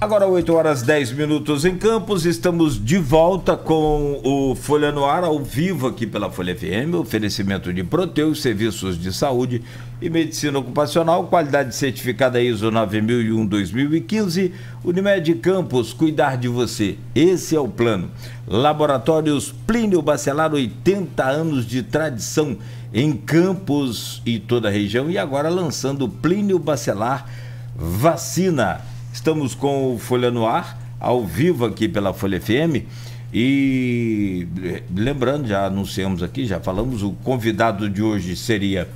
Agora 8 horas 10 minutos em Campos, estamos de volta com o Folha no Ar, ao vivo aqui pela Folha FM, oferecimento de Proteus, serviços de saúde e medicina ocupacional, qualidade certificada ISO 9001-2015, Unimed Campos, cuidar de você, esse é o plano. Laboratórios Plínio Bacelar, 80 anos de tradição em Campos e toda a região, e agora lançando Plínio Bacelar Vacina. Estamos com o Folha no Ar, ao vivo aqui pela Folha FM, e lembrando, já anunciamos aqui, já falamos, o convidado de hoje seria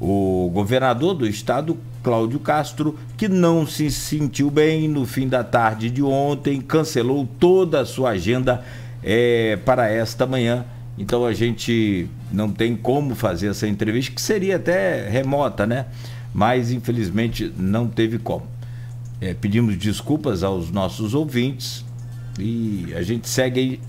o governador do estado, Cláudio Castro, que não se sentiu bem no fim da tarde de ontem, cancelou toda a sua agenda para esta manhã. Então a gente não tem como fazer essa entrevista, que seria até remota, né? Mas infelizmente não teve como. Pedimos desculpas aos nossos ouvintes e a gente segue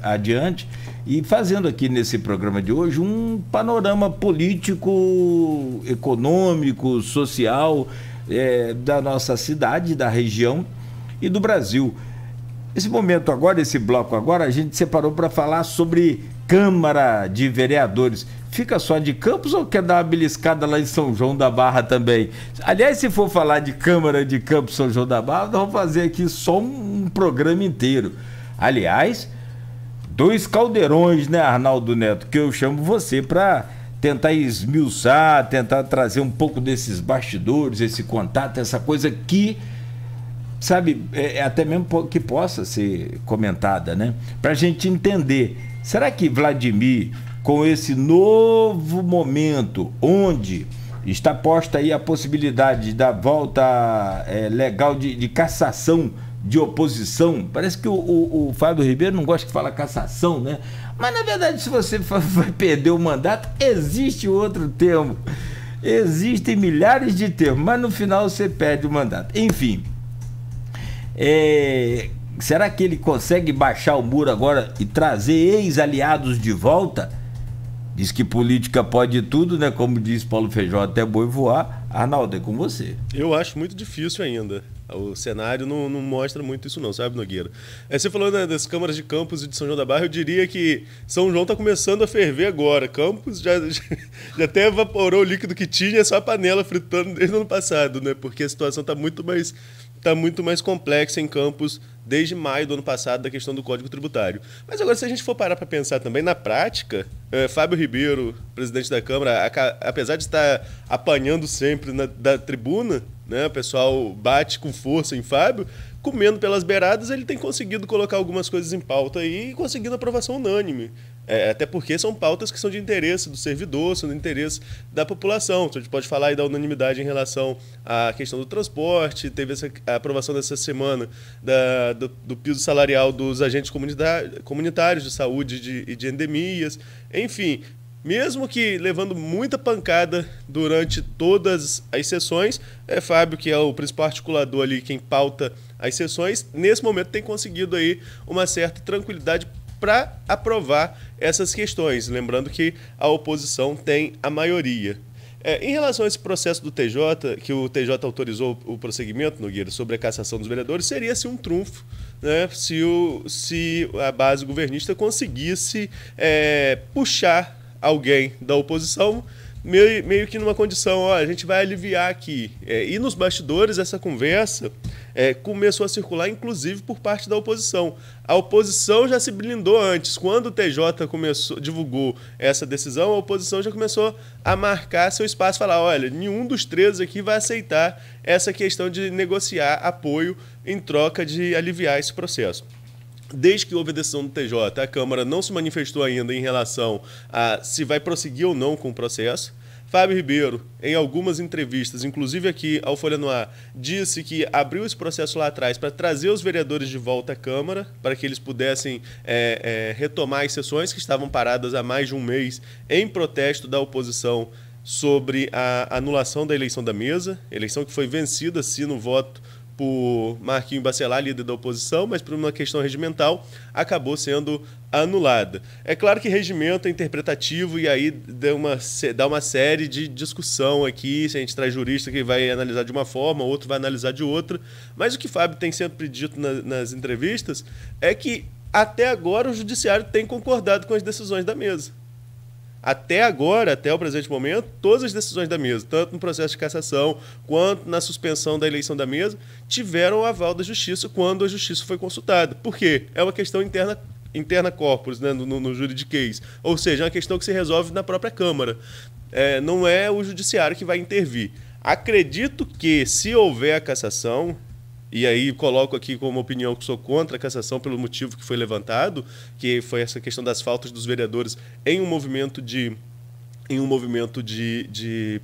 adiante e fazendo aqui nesse programa de hoje um panorama político, econômico, social da nossa cidade, da região e do Brasil. Esse momento agora, esse bloco agora, a gente separou para falar sobre Câmara de Vereadores. Fica só de Campos ou quer dar uma beliscada lá em São João da Barra também? Aliás, se for falar de Câmara de Campos, São João da Barra, nós vamos fazer aqui só um programa inteiro. Aliás, dois caldeirões, né, Arnaldo Neto, que eu chamo você para tentar esmiuçar, tentar trazer um pouco desses bastidores, esse contato, essa coisa que, sabe, até mesmo que possa ser comentada, né? Para a gente entender, será que Vladimir, com esse novo momento, onde está posta aí a possibilidade da volta legal de cassação de oposição, parece que o Fábio Ribeiro não gosta de falar cassação, né? Mas na verdade, se você vai perder o mandato, existe outro termo, existem milhares de termos, mas no final você perde o mandato. Enfim, será que ele consegue baixar o muro agora e trazer ex-aliados de volta? Diz que política pode tudo, né? Como diz Paulo Feijó, até boi voar. Arnaldo, é com você. Eu acho muito difícil ainda. O cenário não mostra muito isso não, sabe, Nogueira? Você falou, né, das câmaras de Campos e de São João da Barra, eu diria que São João está começando a ferver agora. Campos já até evaporou o líquido que tinha, é só a panela fritando desde o ano passado, né? Porque a situação está muito mais complexa em Campos desde maio do ano passado, da questão do Código Tributário. Mas agora, se a gente for parar para pensar também, na prática, Fábio Ribeiro, presidente da Câmara, apesar de estar apanhando sempre da tribuna, né, o pessoal bate com força em Fábio, comendo pelas beiradas, ele tem conseguido colocar algumas coisas em pauta aí e conseguindo aprovação unânime. Até porque são pautas que são de interesse do servidor, são de interesse da população. Então, a gente pode falar aí da unanimidade em relação à questão do transporte, teve a aprovação dessa semana do piso salarial dos agentes comunitários de saúde e de endemias, enfim. Mesmo que levando muita pancada durante todas as sessões, Fábio, que é o principal articulador ali, quem pauta as sessões, nesse momento tem conseguido aí uma certa tranquilidade para aprovar essas questões. Lembrando que a oposição tem a maioria. Em relação a esse processo do TJ, que o TJ autorizou o prosseguimento, Nogueira, sobre a cassação dos vereadores, seria assim um trunfo, né, se a base governista conseguisse puxar alguém da oposição, meio que numa condição, a gente vai aliviar aqui. E nos bastidores, essa conversa começou a circular, inclusive, por parte da oposição. A oposição já se blindou antes. Quando o TJ divulgou essa decisão, a oposição já começou a marcar seu espaço, falar, olha, nenhum dos três aqui vai aceitar essa questão de negociar apoio em troca de aliviar esse processo. Desde que houve a decisão do TJ, a Câmara não se manifestou ainda em relação a se vai prosseguir ou não com o processo. Fábio Ribeiro, em algumas entrevistas, inclusive aqui ao Folha no Ar, disse que abriu esse processo lá atrás para trazer os vereadores de volta à Câmara, para que eles pudessem retomar as sessões que estavam paradas há mais de um mês em protesto da oposição sobre a anulação da eleição da mesa, eleição que foi vencida, sim, no voto por Marquinhos Bacelar, líder da oposição, mas por uma questão regimental acabou sendo anulada. É claro que regimento é interpretativo e aí dá uma série de discussão aqui, se a gente traz jurista que vai analisar de uma forma, outro vai analisar de outra, mas o que Fábio tem sempre dito nas entrevistas é que até agora o judiciário tem concordado com as decisões da mesa. Até agora, até o presente momento, todas as decisões da mesa, tanto no processo de cassação quanto na suspensão da eleição da mesa, tiveram o aval da Justiça quando a Justiça foi consultada. Por quê? É uma questão interna corporis, né, no juridiquês. Ou seja, é uma questão que se resolve na própria Câmara. Não é o Judiciário que vai intervir. Acredito que, se houver a cassação, e aí coloco aqui como opinião que sou contra a cassação pelo motivo que foi levantado, que foi essa questão das faltas dos vereadores em um movimento de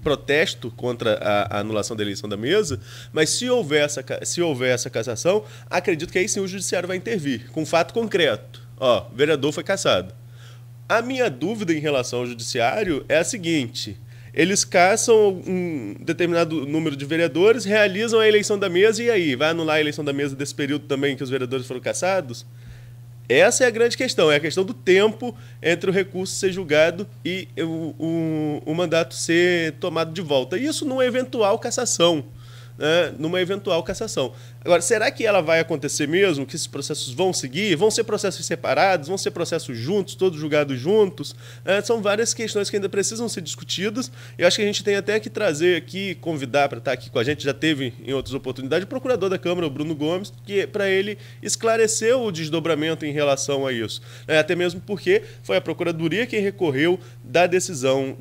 protesto contra a anulação da eleição da mesa, mas se houver essa cassação, acredito que aí sim o Judiciário vai intervir, com fato concreto. Ó, o vereador foi cassado. A minha dúvida em relação ao Judiciário é a seguinte: eles caçam um determinado número de vereadores, realizam a eleição da mesa e aí? Vai anular a eleição da mesa desse período também que os vereadores foram cassados? Essa é a grande questão, é a questão do tempo entre o recurso ser julgado e o mandato ser tomado de volta. Isso numa eventual cassação. Numa eventual cassação. Agora, será que ela vai acontecer mesmo? Que esses processos vão seguir? Vão ser processos separados? Vão ser processos juntos, todos julgados juntos? São várias questões que ainda precisam ser discutidas. Eu acho que a gente tem até que trazer aqui, convidar para estar aqui com a gente, já teve em outras oportunidades, o procurador da Câmara, o Bruno Gomes, para ele esclarecer o desdobramento em relação a isso. Até mesmo porque foi a Procuradoria quem recorreu da decisão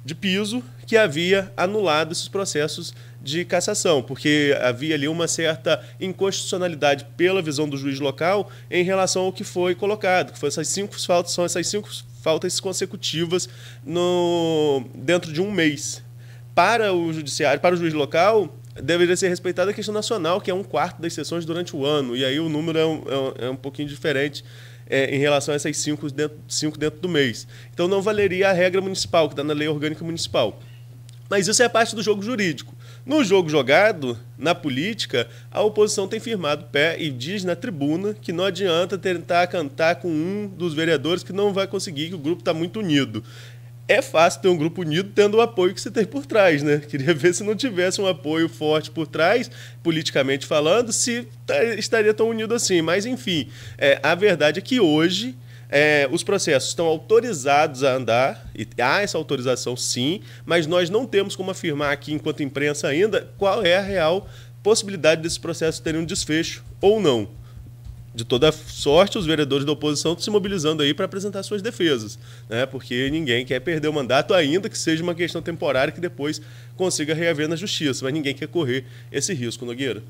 de piso que havia anulado esses processos de cassação, porque havia ali uma certa inconstitucionalidade pela visão do juiz local em relação ao que foi colocado, que foi essas 5 faltas, são essas 5 faltas consecutivas dentro de um mês. Para o judiciário, para o juiz local, deveria ser respeitada a questão nacional, que é 1/4 das sessões durante o ano, e aí o número é um pouquinho diferente em relação a essas 5 dentro do mês. Então não valeria a regra municipal, que está na Lei Orgânica Municipal. Mas isso é parte do jogo jurídico. No jogo jogado, na política, a oposição tem firmado pé e diz na tribuna que não adianta tentar cantar com um dos vereadores que não vai conseguir, que o grupo está muito unido. É fácil ter um grupo unido tendo o apoio que você tem por trás, né? Queria ver se não tivesse um apoio forte por trás, politicamente falando, se estaria tão unido assim. Mas, enfim, a verdade é que hoje os processos estão autorizados a andar, e há essa autorização sim, mas nós não temos como afirmar aqui, enquanto imprensa ainda, qual é a real possibilidade desses processos terem um desfecho ou não. De toda sorte, os vereadores da oposição estão se mobilizando aí para apresentar suas defesas, né? Porque ninguém quer perder o mandato, ainda que seja uma questão temporária que depois consiga reaver na justiça, mas ninguém quer correr esse risco, Nogueira.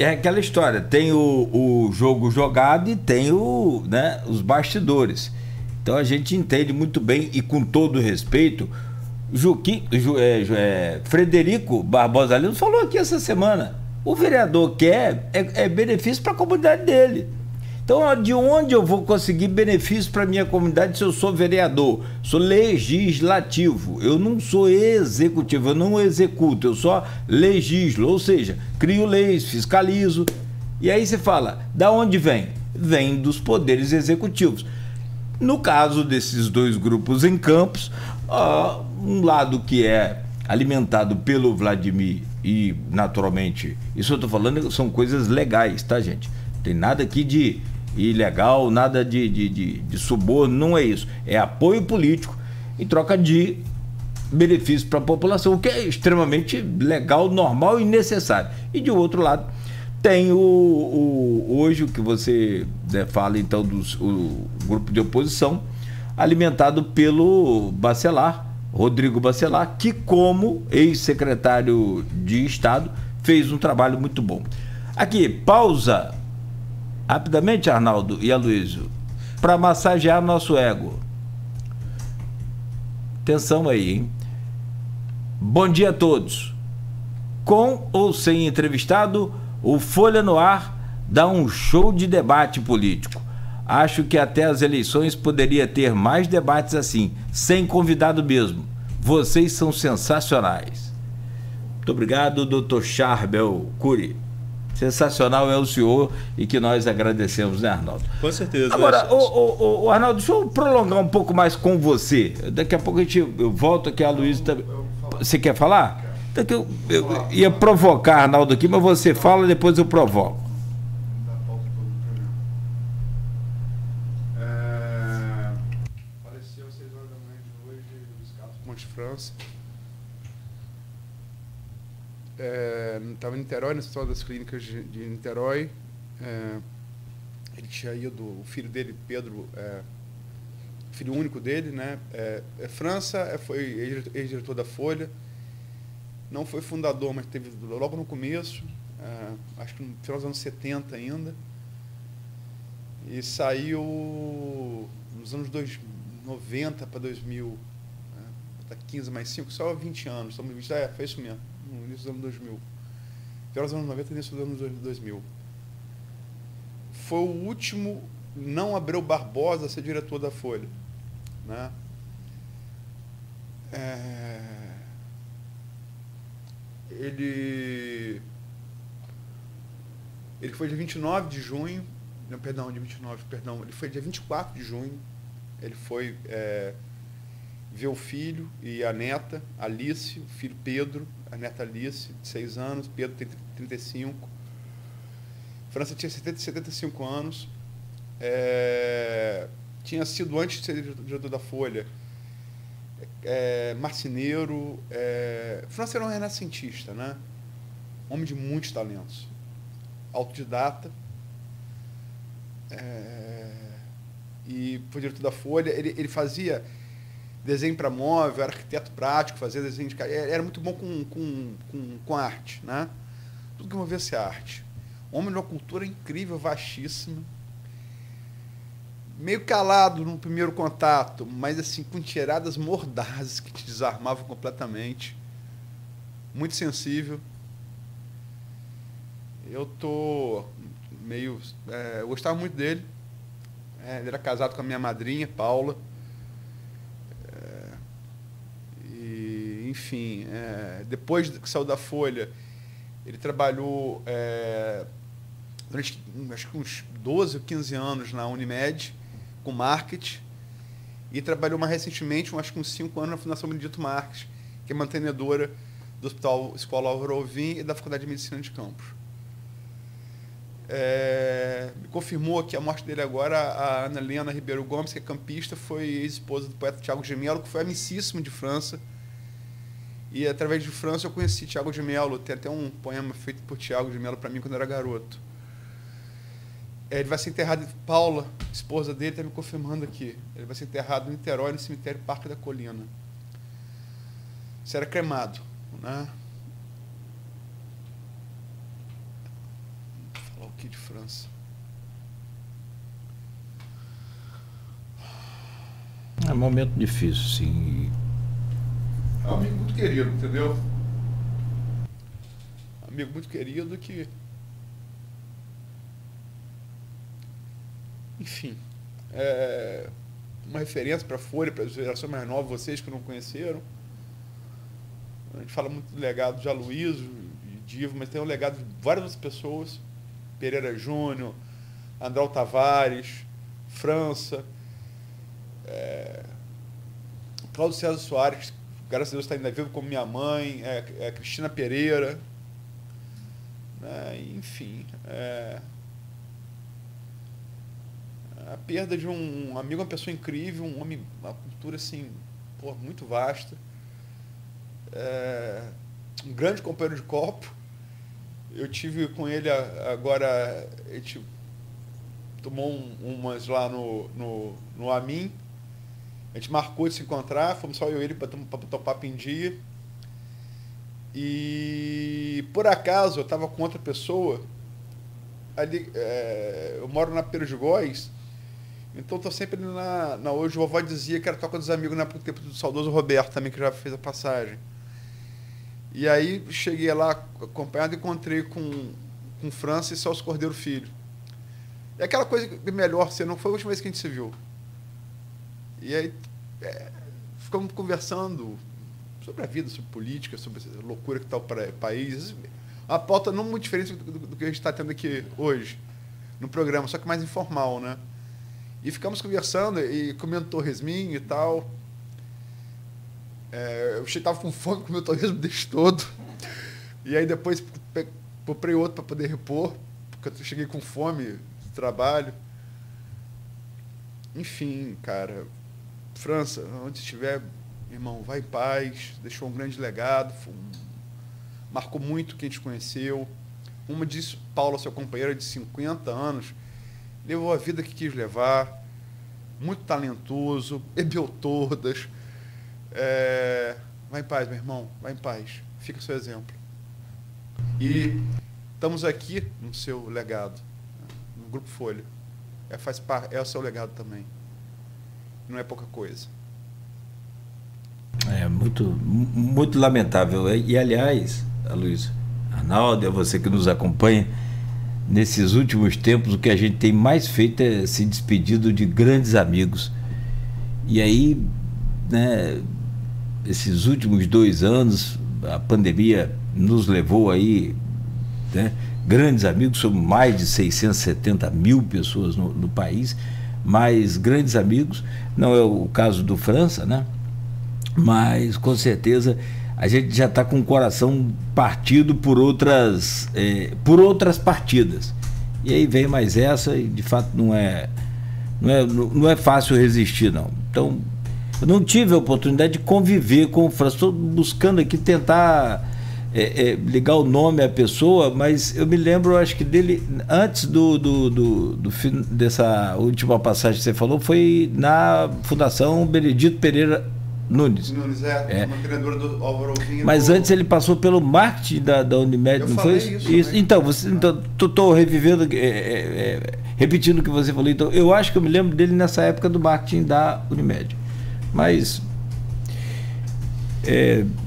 É aquela história, tem o jogo jogado e tem os bastidores. Então a gente entende muito bem e com todo respeito, Frederico Barbosa Lima falou aqui essa semana, o vereador quer benefício para a comunidade dele. Então, de onde eu vou conseguir benefício para a minha comunidade se eu sou vereador? Sou legislativo, eu não sou executivo, eu não executo, eu só legislo, ou seja, crio leis, fiscalizo. E aí você fala, da onde vem? Vem dos poderes executivos. No caso desses dois grupos em Campos, um lado que é alimentado pelo Vladimir e, naturalmente, isso eu estou falando são coisas legais, tá, gente? Não tem nada aqui de ilegal, nada de suborno, não é isso. É apoio político em troca de benefício para a população, o que é extremamente legal, normal e necessário. E de outro lado, tem hoje o que você fala, então, o grupo de oposição, alimentado pelo Bacelar, Rodrigo Bacelar, que, como ex-secretário de Estado, fez um trabalho muito bom. Aqui, pausa rapidamente, Arnaldo e Aloysio, para massagear nosso ego. Atenção aí, hein? Bom dia a todos. Com ou sem entrevistado, o Folha no Ar dá um show de debate político. Acho que até as eleições poderia ter mais debates assim, sem convidado mesmo. Vocês são sensacionais. Muito obrigado, doutor Charbel Cury. Sensacional é o senhor e que nós agradecemos, né, Arnaldo? Com certeza. Agora, o Arnaldo, deixa eu prolongar um pouco mais com você. Daqui a pouco eu volto aqui, a Luísa também. Você quer falar? Daqui eu ia provocar Arnaldo aqui, mas você fala, depois eu provoco. Faleceu às 6 horas da manhã de hoje, Luiz Carlos Monte França. Estava em Niterói, na Hospital das Clínicas de Niterói. Ele tinha ido, o filho dele, Pedro, filho único dele, né? França, foi ex-diretor da Folha. Não foi fundador, mas teve logo no começo, acho que no final dos anos 70 ainda. E saiu nos anos 90 para 2000, tá 15 mais 5, só 20 anos. Estamos 20, foi isso mesmo, no início dos anos 2000. Final dos anos 90 e início dos anos 2000. Foi o último não Abreu Barbosa a ser diretor da Folha, né? Ele foi dia 29 de junho, não, perdão, dia 29, perdão, ele foi dia 24 de junho, ele foi ver o filho e a neta, Alice, o filho Pedro, a neta Alice, de 6 anos, Pedro tem 35, França tinha 75 anos, tinha sido, antes de ser diretor da Folha, marceneiro, França era um renascentista, né? Homem de muitos talentos, autodidata, e foi diretor da Folha. Ele fazia desenho para móvel, era arquiteto prático, fazia desenho de casa, era muito bom com arte, né? Tudo que envolvesse arte. Homem de uma cultura incrível, vastíssima, meio calado no primeiro contato, mas assim, com tiradas mordazes que te desarmavam completamente. Muito sensível. Eu tô meio... eu gostava muito dele. Ele era casado com a minha madrinha, Paula. Enfim, depois que saiu da Folha, ele trabalhou durante acho que uns 12 ou 15 anos na Unimed, com marketing, e trabalhou mais recentemente, acho que uns 5 anos, na Fundação Benedito Marques, que é mantenedora do Hospital Escola Álvaro Alvim e da Faculdade de Medicina de Campos. Me confirmou que a morte dele agora, a Ana Helena Ribeiro Gomes, que é campista, foi ex-esposa do poeta Tiago de Mello, que foi amicíssimo de França. E através de França eu conheci Tiago de Mello. Tem até um poema feito por Tiago de Mello para mim quando eu era garoto. Ele vai ser enterrado, Paula, esposa dele, está me confirmando aqui. Ele vai ser enterrado em Niterói, no cemitério Parque da Colina. Isso era cremado, né? Vou falar o que de França? É um momento difícil, sim. É um amigo muito querido, entendeu? Amigo muito querido que... Enfim, uma referência para a Folha, para a geração mais nova, vocês que não conheceram. A gente fala muito do legado de Aloysio e Divo, mas tem o legado de várias outras pessoas. Pereira Júnior, Andral Tavares, França, Cláudio César Soares, graças a Deus está ainda vivo como minha mãe, Cristina Pereira, enfim, a perda de um amigo, uma pessoa incrível, um homem, uma cultura assim, muito vasta, um grande companheiro de copo. Eu tive com ele agora, a gente tomou umas lá no Amin. A gente marcou de se encontrar, fomos só eu e ele para botar o papo em dia. E por acaso eu estava com outra pessoa ali, eu moro na Pedro de Góis, então estou sempre ali na hoje. A vovó dizia que era Toca dos Amigos, na época do tempo do saudoso Roberto também, que já fez a passagem. E aí cheguei lá acompanhado, encontrei com França e Celso Cordeiro Filho. É aquela coisa que melhor ser, não foi a última vez que a gente se viu. E aí ficamos conversando sobre a vida, sobre política, sobre a loucura que está o país. Uma pauta não muito diferente do que a gente está tendo aqui hoje, no programa, só que mais informal, né? E ficamos conversando e comendo torresminho e tal. Eu estava com fome, comi o torresmo desde todo. E aí depois comprei outro para poder repor, porque eu cheguei com fome do trabalho. Enfim, cara, França, onde estiver, irmão, vai em paz, deixou um grande legado, marcou muito quem te conheceu. Uma disse, Paula, sua companheira de 50 anos, levou a vida que quis levar, muito talentoso, bebeu todas. Vai em paz, meu irmão, vai em paz, fica seu exemplo. E estamos aqui no seu legado, no Grupo Folha. Faz parte, é o seu legado também. Não é pouca coisa. É muito lamentável. E, aliás, Luiz, Arnaldo, é você que nos acompanha, nesses últimos tempos, o que a gente tem mais feito é se despedido de grandes amigos. E aí, né, esses últimos 2 anos, a pandemia nos levou aí, né, grandes amigos, somos mais de 670 mil pessoas no país, mas grandes amigos, não é o caso do França, né? Mas com certeza a gente já está com o coração partido por outras partidas. E aí vem mais essa e de fato não é fácil resistir, não. Então, eu não tive a oportunidade de conviver com o França. Estou buscando aqui tentar ligar o nome à pessoa, mas eu me lembro, acho que dele, antes dessa última passagem que você falou, foi na Fundação Benedito Pereira Nunes. Uma criadora do Álvaro Alvim. Mas antes ele passou pelo marketing da Unimed, não foi isso? Então, estou revivendo, repetindo o que você falou. Então, eu acho que eu me lembro dele nessa época do marketing da Unimed. Mas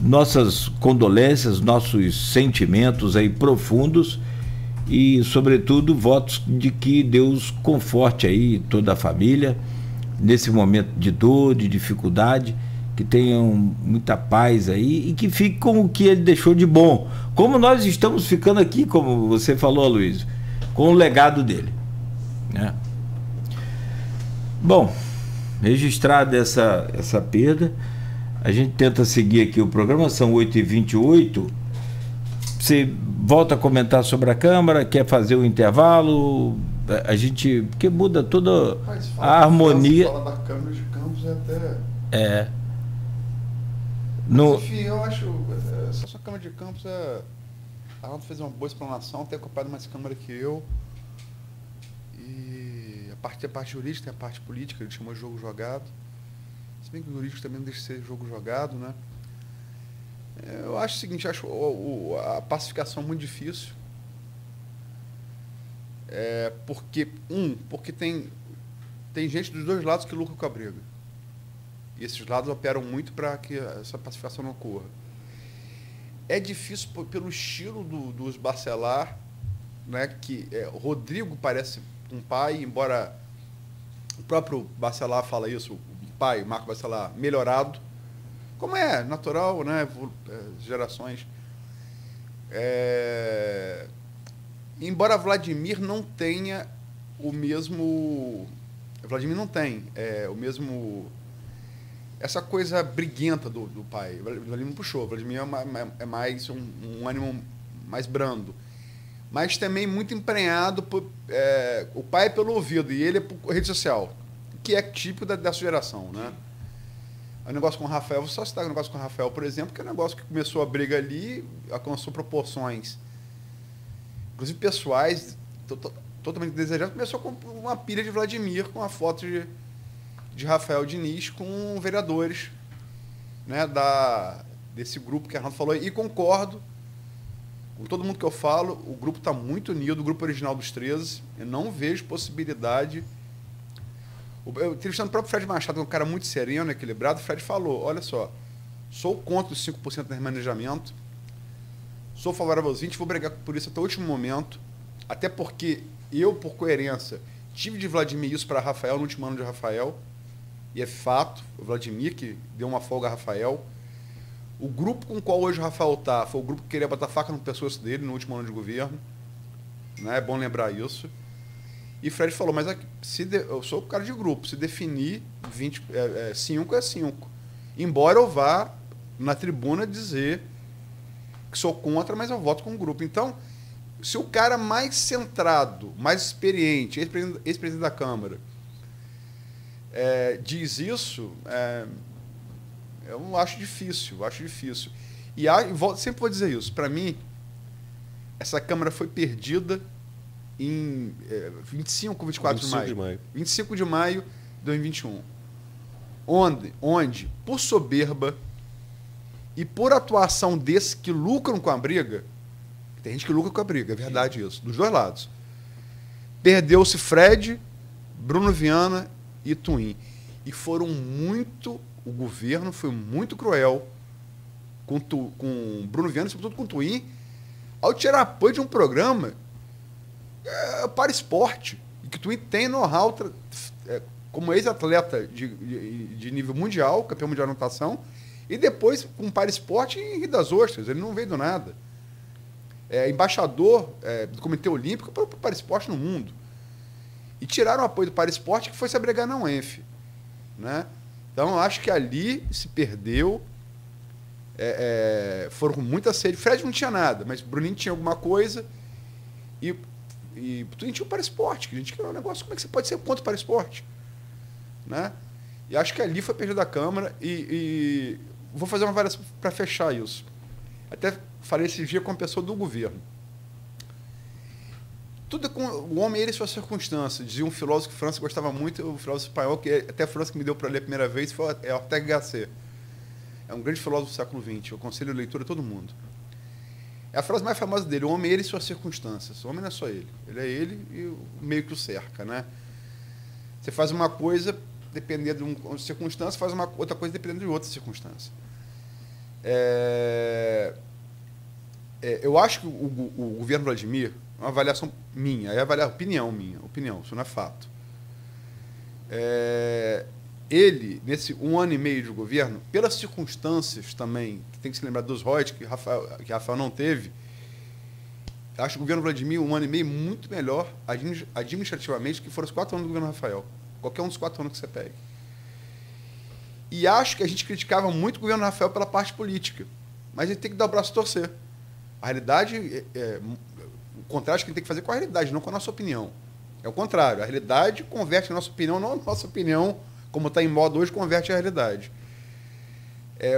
nossas condolências, nossos sentimentos aí profundos e, sobretudo, votos de que Deus conforte aí toda a família nesse momento de dor, de dificuldade, que tenham muita paz aí e que fique com o que ele deixou de bom, como nós estamos ficando aqui, como você falou, Luiz, com o legado dele, né? Bom, registrada essa perda, a gente tenta seguir aqui o programa, são 8h28. Você volta a comentar sobre a Câmara, quer fazer o intervalo, a gente, porque muda toda a harmonia. Fala da Câmara de Campos até... Enfim, eu acho, essa Câmara de Campos a Arnaldo fez uma boa explanação, tem ocupado mais Câmara que eu. E a parte jurídica, tem a parte política, ele chamou de jogo jogado. Se bem que o jurídico também não deixa de ser jogo jogado, né? Eu acho o seguinte, acho a pacificação muito difícil. Porque tem gente dos dois lados que lucra com a briga. E esses lados operam muito para que essa pacificação não ocorra. É difícil pelo estilo dos Bacelar, né? Que Rodrigo parece um pai, embora o próprio Bacelar fala isso, o pai, Marco Bacelar, melhorado, como é natural, né? Gerações. Embora Vladimir não tenha o mesmo... Vladimir não tem o mesmo... Essa coisa briguenta do pai. Vladimir não puxou. Vladimir é mais um ânimo mais brando. Mas também muito emprenhado por... o pai é pelo ouvido e ele é por rede social, que é típico dessa geração, né? O negócio com o Rafael, vou só citar o negócio com o Rafael, por exemplo, que é um negócio que começou a briga ali, alcançou proporções, inclusive pessoais, totalmente desejadas. Começou com uma pilha de Vladimir, com a foto de Rafael Diniz com vereadores, né, desse grupo que a Arnaldo falou. E concordo com todo mundo que eu falo, o grupo está muito unido, o grupo original dos 13. Eu não vejo possibilidade... Eu entrevistando o próprio Fred Machado, que é um cara muito sereno, equilibrado. O Fred falou, olha só, sou contra os 5% de remanejamento, sou favorável aos 20%, vou brigar por isso até o último momento, até porque eu, por coerência, tive de Vladimir isso para Rafael no último ano de Rafael, e é fato, o Vladimir que deu uma folga a Rafael. O grupo com o qual hoje o Rafael está foi o grupo que queria botar faca no pescoço dele no último ano de governo. Né? É bom lembrar isso. E Fred falou, mas eu sou o cara de grupo, se definir 5 é 5. Embora eu vá na tribuna dizer que sou contra, mas eu voto com o grupo. Então, se o cara mais centrado, mais experiente, ex-presidente da Câmara, diz isso, eu acho difícil, E sempre vou dizer isso, para mim, essa Câmara foi perdida em 25 ou 24 de maio. 25 de maio de 2021. Onde, por soberba e por atuação desses que lucram com a briga, tem gente que lucra com a briga, é verdade isso, dos dois lados, perdeu-se Fred, Bruno Viana e Twin. E o governo foi muito cruel com Bruno Viana, sobretudo com Twin, ao tirar apoio de um programa para esporte, e que Twin tem know-how como ex-atleta de nível mundial, campeão mundial de natação, e depois com para esporte em Rio das Ostras, ele não veio do nada. Embaixador do Comitê Olímpico para o para esporte no mundo. E tiraram o apoio do para esporte, que foi se agregar na UENF. Né? Então, eu acho que ali se perdeu, foram com muita sede. Fred não tinha nada, mas Bruninho tinha alguma coisa, e Twin tinha o para esporte, que a gente queria um negócio, como é que você pode ser contra o para esporte? Né? E acho que ali foi perdida a Câmara, e vou fazer uma variação para fechar isso. Até falei esse dia com uma pessoa do governo. Tudo com o homem, ele e sua circunstância. Dizia um filósofo que França gostava muito, o filósofo espanhol, que até a França que me deu para ler a primeira vez, foi Ortega Gasset. É um grande filósofo do século XX, eu aconselho a leitura a todo mundo. É a frase mais famosa dele, o homem, ele e suas circunstâncias. O homem não é só ele. Ele é ele e o meio que o cerca. Né? Você faz uma coisa dependendo de uma circunstância, faz uma outra coisa dependendo de outra circunstância. Eu acho que o governo Vladimir, uma avaliação minha, opinião, isso não é fato. Ele, nesse 1 ano e meio de governo, pelas circunstâncias também, que tem que se lembrar dos royalties que Rafael não teve, acho que o governo Vladimir, 1 ano e meio, muito melhor administrativamente que foram os 4 anos do governo Rafael. Qualquer um dos 4 anos que você pegue. E acho que a gente criticava muito o governo Rafael pela parte política, mas ele tem que dar o braço a torcer. A realidade, o contrário que a gente tem que fazer com a realidade, não com a nossa opinião. É o contrário, a realidade converte a nossa opinião, não a nossa opinião, como está em moda hoje, converte a realidade.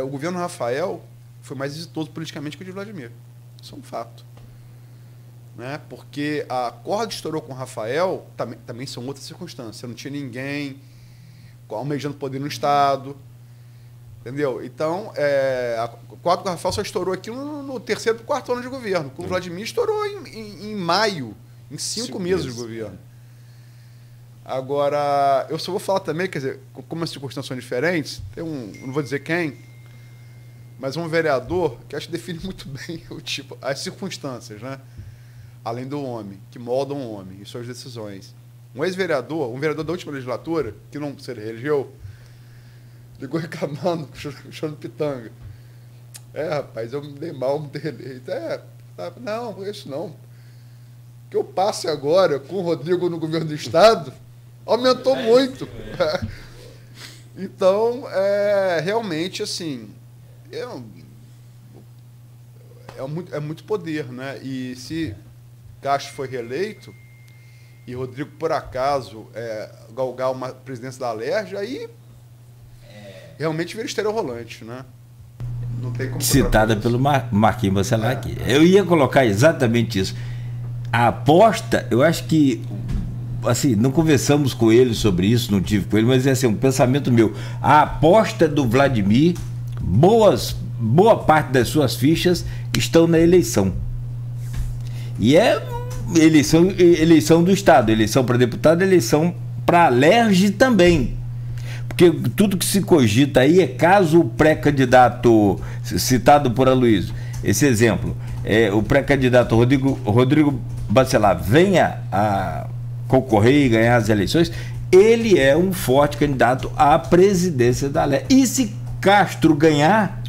O governo Rafael foi mais exitoso politicamente que o de Vladimir. Isso é um fato. Né? Porque a corda estourou com o Rafael, também são outras circunstâncias. Não tinha ninguém almejando poder no Estado. Entendeu? Então, a corda com o Rafael só estourou aqui no terceiro para o 4º ano de governo. Com o Vladimir estourou em maio, em 5 meses de governo. Agora, eu só vou falar também, quer dizer, como as circunstâncias são diferentes, tem não vou dizer quem, mas um vereador que acho que define muito bem as circunstâncias, né? Além do homem, que moldam o homem e suas decisões. Um vereador da última legislatura, que não se reelegeu, ligou reclamando, chorando pitanga. Rapaz, eu me dei mal, me dei eleito. Não, isso não. O que eu passe agora com o Rodrigo no governo do Estado aumentou muito. Então, realmente, assim, é muito poder, né? E se Castro foi reeleito e Rodrigo, por acaso, galgar uma presidência da Alerj, aí realmente vira esteira rolante, né? Não tem como. Citada pelo Marquinhos Bacelar aqui. Eu ia colocar exatamente isso. A aposta, eu acho que, assim, não conversamos com ele sobre isso, não tive com ele, mas é assim, um pensamento meu. A aposta do Vladimir, boa parte das suas fichas estão na eleição. E eleição do Estado, eleição para deputado, eleição para Alerj também. Porque tudo que se cogita aí é caso o pré-candidato citado por Aloysio, esse exemplo, o pré-candidato Rodrigo Bacelar venha a concorrer e ganhar as eleições, ele é um forte candidato à presidência da Alerj. E se Castro ganhar,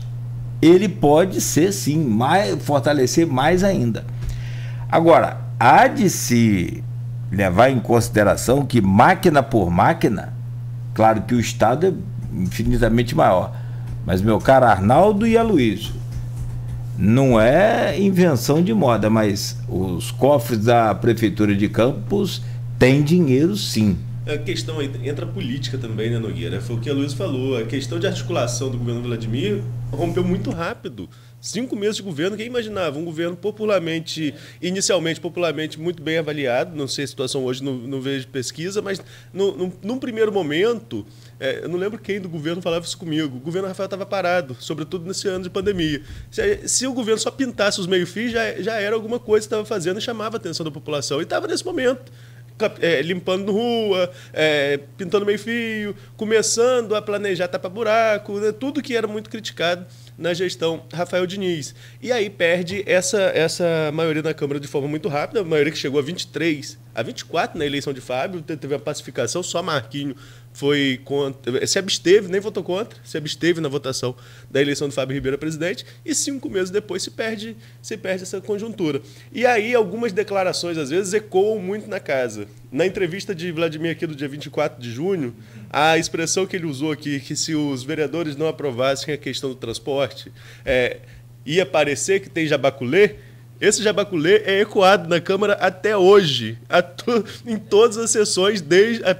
ele pode ser, sim, fortalecer mais ainda. Agora, há de se levar em consideração que máquina por máquina, claro que o Estado é infinitamente maior, mas, meu caro Arnaldo e Aloysio, não é invenção de moda, mas os cofres da Prefeitura de Campos têm dinheiro, sim. A questão aí, entra a política também, né, Nogueira? Foi o que a Luiz falou. A questão de articulação do governo Vladimir rompeu muito rápido. 5 meses de governo, quem imaginava? Um governo inicialmente popularmente muito bem avaliado, não sei a situação hoje, não vejo pesquisa, mas num primeiro momento, eu não lembro quem do governo falava isso comigo, o governo Rafael estava parado, sobretudo nesse ano de pandemia. Se o governo só pintasse os meio-fios, já era alguma coisa que estava fazendo e chamava a atenção da população. E estava nesse momento. Limpando rua, pintando meio-fio, começando a planejar tapa-buraco, né? Tudo que era muito criticado na gestão Rafael Diniz. E aí perde essa maioria na Câmara de forma muito rápida, a maioria que chegou a 23, a 24 na eleição de Fábio, teve a pacificação, só Marquinho foi contra, se absteve, nem votou contra, se absteve na votação da eleição do Fábio Ribeiro a presidente, e 5 meses depois se perde essa conjuntura. E aí algumas declarações, às vezes, ecoam muito na casa. Na entrevista de Vladimir aqui do dia 24 de junho, a expressão que ele usou aqui, que se os vereadores não aprovassem a questão do transporte, ia parecer que tem jabaculê. Esse jabaculê é ecoado na Câmara até hoje, em todas as sessões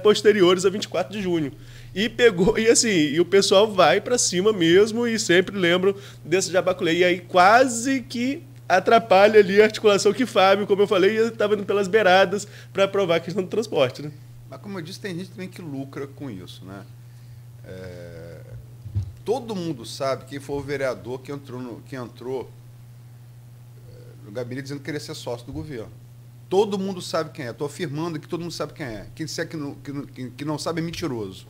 posteriores a 24 de junho. E o pessoal vai para cima mesmo e sempre lembram desse jabaculê. E aí quase que atrapalha ali a articulação que Fábio, como eu falei, estava indo pelas beiradas para aprovar a questão do transporte, né? Mas, como eu disse, tem gente também que lucra com isso, né? Todo mundo sabe quem foi o vereador que entrou no gabinete dizendo que queria ser sócio do governo. Todo mundo sabe quem é. Estou afirmando que todo mundo sabe quem é. Quem disser que não sabe é mentiroso.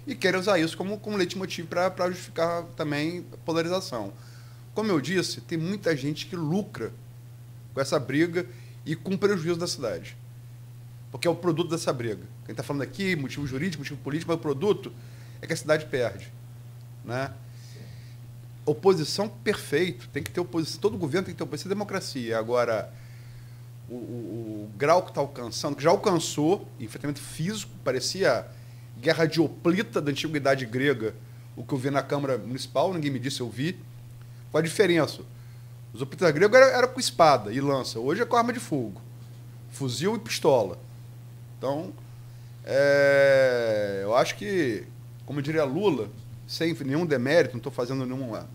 E querem usar isso como leitmotiv para justificar também a polarização. Como eu disse, tem muita gente que lucra com essa briga e com prejuízo da cidade. Porque é o produto dessa briga. Quem está falando aqui, motivo jurídico, motivo político, mas o produto é que a cidade perde, né? Oposição, perfeito, tem que ter oposição, todo governo tem que ter oposição, é democracia. Agora, o grau que está alcançando, que já alcançou, enfrentamento físico, parecia guerra dioplita da antiguidade grega, o que eu vi na Câmara Municipal, ninguém me disse, eu vi. Qual a diferença? Os oplitas gregos eram com espada e lança, hoje é com arma de fogo, fuzil e pistola. Então, eu acho que, como diria Lula, sem nenhum demérito, não estou fazendo nenhuma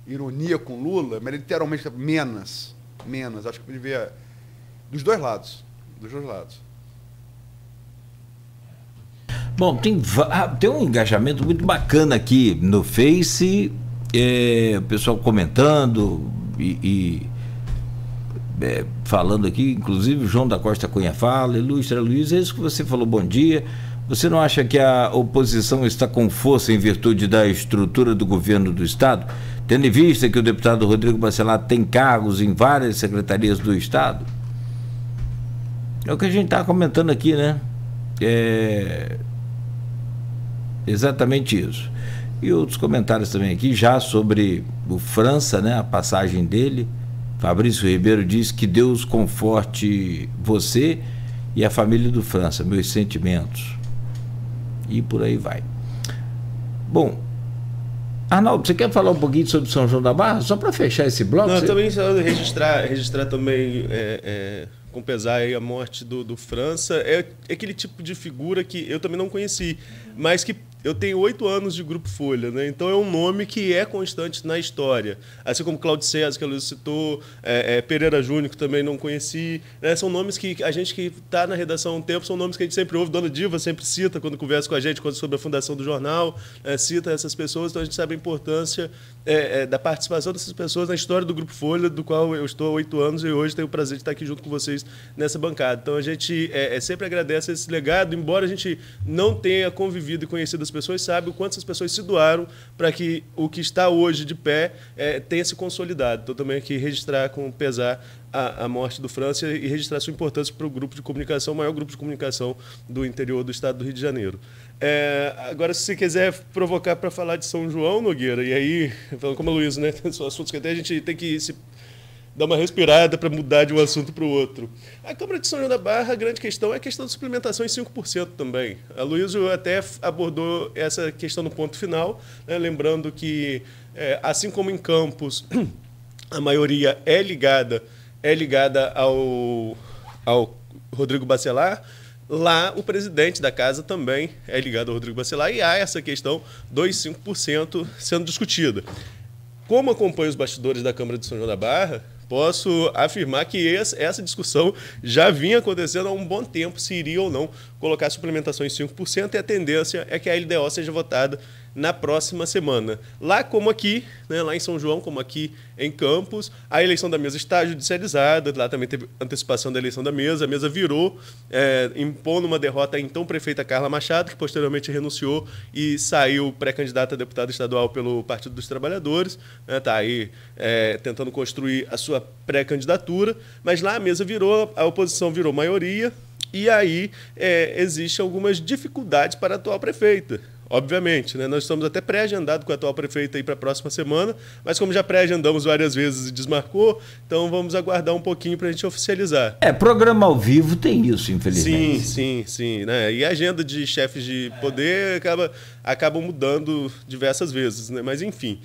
ironia com Lula, mas literalmente menos. Acho que devia dos dois lados. Bom, tem um engajamento muito bacana aqui no Face, o pessoal comentando falando aqui, inclusive o João da Costa Cunha fala, ilustra Luiz, é isso que você falou, bom dia. Você não acha que a oposição está com força em virtude da estrutura do governo do Estado, tendo em vista que o deputado Rodrigo Bacelar tem cargos em várias secretarias do Estado? É o que a gente está comentando aqui, né? Exatamente isso. E outros comentários também aqui, já sobre o França, né? A passagem dele. Fabrício Ribeiro diz que Deus conforte você e a família do França, meus sentimentos. E por aí vai. Bom, Arnaldo, você quer falar um pouquinho sobre São João da Barra? Só para fechar esse bloco? Não, também registrar também com pesar aí a morte do França. É aquele tipo de figura que eu também não conheci, mas que eu tenho 8 anos de Grupo Folha, né? Então é um nome que é constante na história. Assim como Cláudio César, que a Luiz citou, Pereira Júnior, que também não conheci. Né? São nomes que a gente que está na redação há um tempo, são nomes que a gente sempre ouve. Dona Diva sempre cita quando conversa com a gente sobre a fundação do jornal, cita essas pessoas. Então a gente sabe a importância da participação dessas pessoas na história do Grupo Folha, do qual eu estou há 8 anos e hoje tenho o prazer de estar aqui junto com vocês nessa bancada. Então a gente sempre agradece esse legado, embora a gente não tenha convivido e conhecido as pessoas, sabe o quanto essas pessoas se doaram para que o que está hoje de pé tenha se consolidado. Então, também aqui registrar com pesar a morte do França e registrar sua importância para o grupo de comunicação, o maior grupo de comunicação do interior do estado do Rio de Janeiro. Agora, se você quiser provocar para falar de São João, Nogueira, e aí, falando como a Luísa, né, são assuntos que até a gente tem que dar uma respirada para mudar de um assunto para o outro. A Câmara de São João da Barra, a grande questão é a questão da suplementação em 5% também. A Luísa até abordou essa questão no ponto final, né, lembrando que, assim como em Campos, a maioria é ligada ao Rodrigo Bacelar, lá o presidente da casa também é ligado ao Rodrigo Bacelar e há essa questão dos 5% sendo discutida. Como acompanho os bastidores da Câmara de São João da Barra, posso afirmar que essa discussão já vinha acontecendo há um bom tempo, se iria ou não colocar suplementação em 5%, e a tendência é que a LDO seja votada na próxima semana. Lá como aqui, né, lá em São João, como aqui em Campos, a eleição da mesa está judicializada, lá também teve antecipação da eleição da mesa, a mesa virou, impondo uma derrota à então prefeita Carla Machado, que posteriormente renunciou e saiu pré-candidata a deputada estadual pelo Partido dos Trabalhadores, está aí tentando construir a sua pré-candidatura, mas lá a mesa virou, a oposição virou maioria, e aí existem algumas dificuldades para a atual prefeita. Obviamente, né? Nós estamos até pré-agendados com a atual prefeita para a próxima semana, mas como já pré-agendamos várias vezes e desmarcou, então vamos aguardar um pouquinho para a gente oficializar. Programa ao vivo tem isso, infelizmente. Sim. Né? E a agenda de chefes de poder acaba mudando diversas vezes, né? Mas enfim.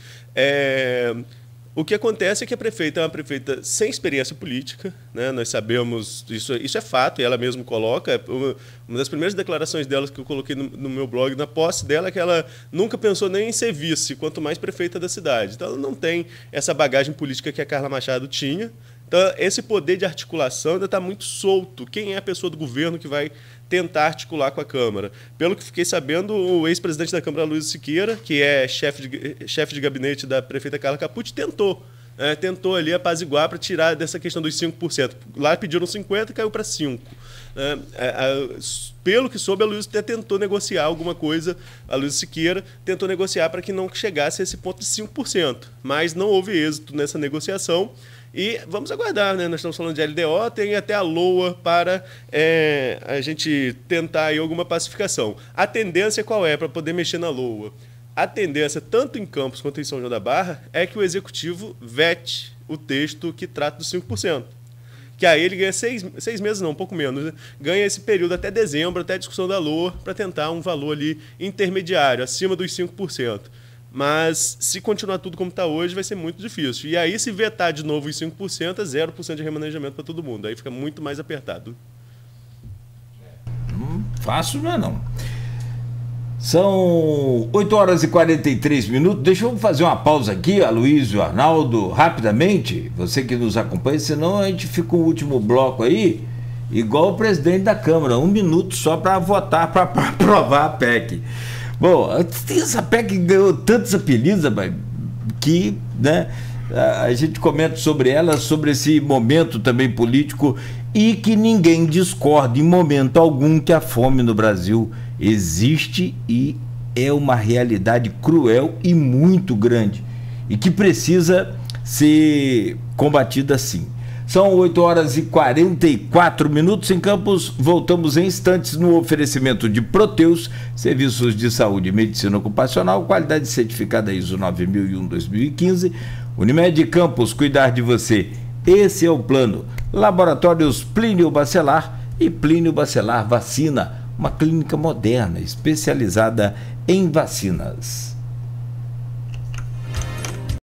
O que acontece é que a prefeita é uma prefeita sem experiência política, né? Nós sabemos, isso é fato, e ela mesma coloca. Uma das primeiras declarações dela que eu coloquei no meu blog, na posse dela, é que ela nunca pensou nem em ser vice, quanto mais prefeita da cidade. Então, ela não tem essa bagagem política que a Carla Machado tinha. Então, esse poder de articulação ainda está muito solto. Quem é a pessoa do governo que vai tentar articular com a Câmara? Pelo que fiquei sabendo, o ex-presidente da Câmara, Luiz Siqueira, que é chefe de gabinete da prefeita Carla Capucci, tentou ali apaziguar para tirar dessa questão dos 5%. Lá pediram 50% e caiu para 5%. Pelo que soube, a Luiz até tentou negociar alguma coisa, a Luiz Siqueira tentou negociar para que não chegasse a esse ponto de 5%, mas não houve êxito nessa negociação. E vamos aguardar, né? Nós estamos falando de LDO, tem até a LOA para a gente tentar aí alguma pacificação. A tendência qual é para poder mexer na LOA? A tendência, tanto em Campos quanto em São João da Barra, é que o Executivo vete o texto que trata dos 5%. Que aí ele ganha 6 meses, não, um pouco menos, né? Ganha esse período até dezembro, até a discussão da LOA, para tentar um valor ali intermediário, acima dos 5%. Mas, se continuar tudo como está hoje, vai ser muito difícil. E aí, se vetar de novo os 5%, é 0% de remanejamento para todo mundo. Aí fica muito mais apertado. Fácil não é não. São 8 horas e 43 minutos. Deixa eu fazer uma pausa aqui, Aloysio, Arnaldo, rapidamente. Você que nos acompanha, senão a gente fica o último bloco aí, igual o presidente da Câmara, 1 minuto só para votar, para aprovar a PEC. Bom, essa PEC ganhou tantos apelidos, que, né, a gente comenta sobre ela, sobre esse momento também político, e que ninguém discorda em momento algum que a fome no Brasil existe e é uma realidade cruel e muito grande, e que precisa ser combatida sim. São 8 horas e 44 minutos em Campos. Voltamos em instantes no oferecimento de Proteus, serviços de saúde e medicina ocupacional, qualidade certificada ISO 9001-2015. Unimed Campos, cuidar de você. Esse é o plano. Laboratórios Plínio Bacelar e Plínio Bacelar Vacina, uma clínica moderna especializada em vacinas.